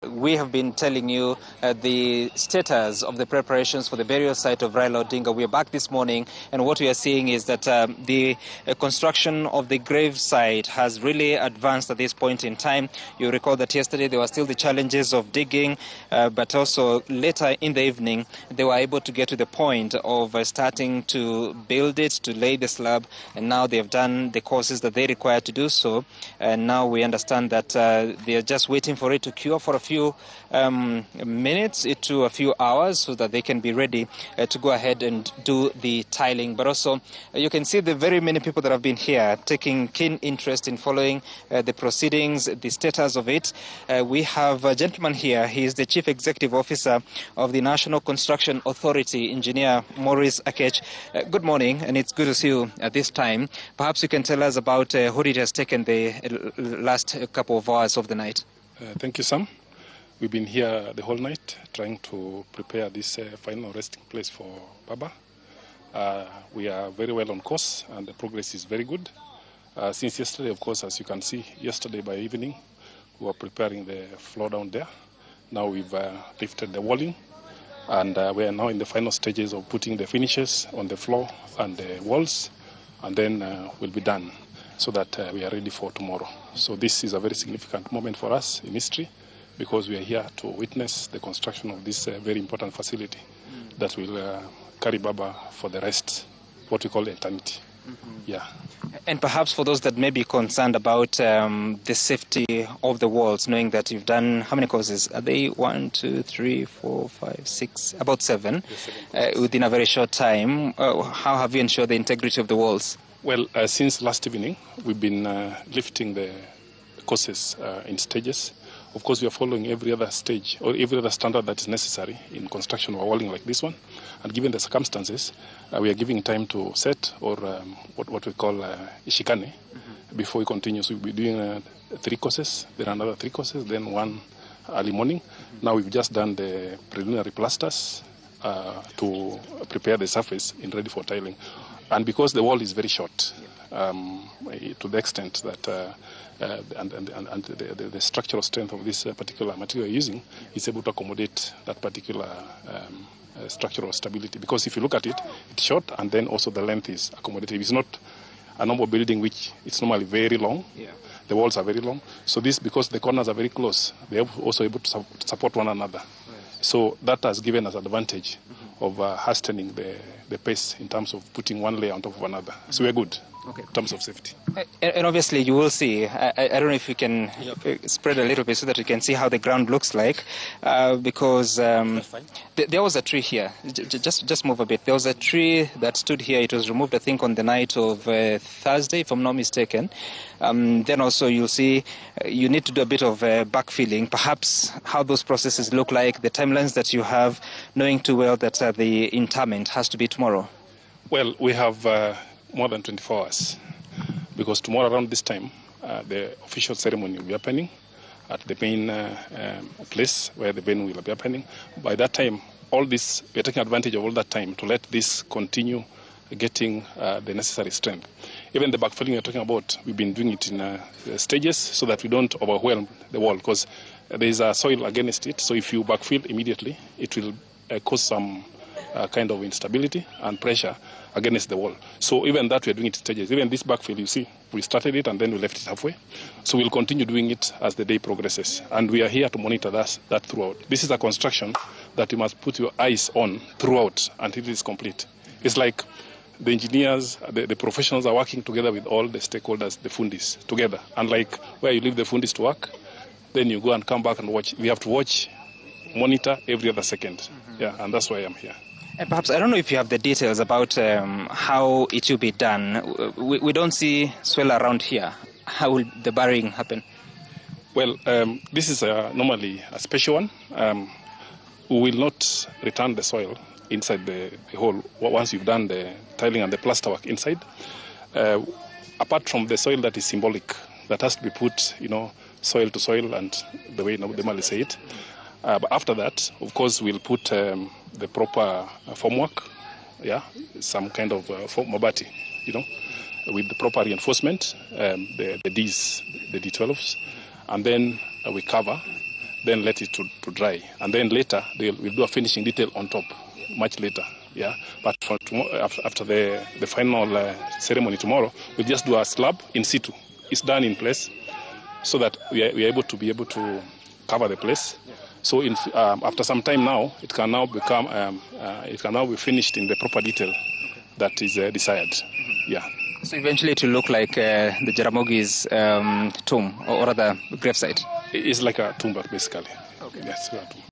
We have been telling you the status of the preparations for the burial site of Raila Odinga. We are back this morning, and what we are seeing is that the construction of the grave site has really advanced at this point in time. You recall that yesterday there were still the challenges of digging, but also later in the evening they were able to get to the point of starting to build it, to lay the slab, and now they have done the courses that they require to do so. And now we understand that they are just waiting for it to cure for a few minutes to a few hours so that they can be ready to go ahead and do the tiling. But also you can see the very many people that have been here taking keen interest in following the proceedings, the status of it. We have a gentleman here. He is the Chief Executive Officer of the National Construction Authority, Engineer Maurice Akech. Good morning, and it's good to see you at this time. Perhaps you can tell us about what it has taken the last couple of hours of the night. Thank you, Sam. We've been here the whole night trying to prepare this final resting place for Baba. We are very well on course and the progress is very good. Since yesterday, of course, as you can see, yesterday by evening, we were preparing the floor down there. Now we've lifted the walling and we are now in the final stages of putting the finishes on the floor and the walls, and then we'll be done so that we are ready for tomorrow. So this is a very significant moment for us in history, because we are here to witness the construction of this very important facility that will carry Baba for the rest, what we call eternity. Yeah. And perhaps for those that may be concerned about the safety of the walls, knowing that you've done, how many courses? Are they 1, 2, 3, 4, 5, 6, about 7 within a very short time? How have you ensured the integrity of the walls? Well, since last evening, we've been lifting the courses in stages. Of course, we are following every other stage or every other standard that is necessary in construction of a walling like this one. And given the circumstances, we are giving time to set or what we call ishikane before we continue. So we'll be doing 3 courses, then another 3 courses, then 1 early morning. Now we've just done the preliminary plasters to prepare the surface in ready for tiling. And because the wall is very short, to the extent that the structural strength of this particular material you're using is able to accommodate that particular structural stability. Because if you look at it, it's short, and then also the length is accommodative. It's not a normal building which is normally very long. Yeah. The walls are very long. So this, because the corners are very close, they're also able to support one another. Right. So that has given us advantage of hastening the pace in terms of putting one layer on top of another. So we're good. Okay. In terms of safety. And obviously you will see, I don't know if you can spread a little bit so that you can see how the ground looks like, because there was a tree here. Just move a bit. There was a tree that stood here. It was removed, I think, on the night of Thursday, if I'm not mistaken. Then also you'll see you need to do a bit of backfilling, perhaps how those processes look like, the timelines that you have, knowing too well that the interment has to be tomorrow. Well, we have more than 24 hours, because tomorrow around this time the official ceremony will be happening at the main place where the venue will be happening. By that time, all this, we are taking advantage of all that time to let this continue getting the necessary strength. Even the backfilling you're talking about, we've been doing it in stages so that we don't overwhelm the wall, because there is a soil against it. So if you backfill immediately, it will cause some kind of instability and pressure against the wall. So even that, we're doing it in stages. Even this backfill, you see, we started it and then we left it halfway. So we'll continue doing it as the day progresses. And we are here to monitor that throughout. This is a construction that you must put your eyes on throughout until it is complete. It's like the engineers, the professionals are working together with all the stakeholders, the fundis, together. Unlike where you leave the fundis to work, then you go and come back and watch. We have to watch, monitor every other second. Yeah, and that's why I'm here. And perhaps, I don't know if you have the details about how it will be done. We don't see swell around here. How will the burying happen? Well, this is normally a special one. We will not return the soil inside the hole once you've done the tiling and the plaster work inside. Apart from the soil that is symbolic, that has to be put, soil to soil, and the way they normally say it. But after that, of course, we'll put the proper formwork, some kind of mabati, with the proper reinforcement, the Ds, the D12s, and then we cover then let it to dry. And then later, we'll do a finishing detail on top, much later. Yeah, but for tomorrow, after the final ceremony tomorrow, we'll just do a slab in situ. It's done in place, so that we are able to cover the place. So after some time now, it can now be finished in the proper detail that is desired. Yeah. So eventually it will look like the Jaramogi's tomb, or rather gravesite. It's like a tomb, basically. Okay. Yes, a tomb.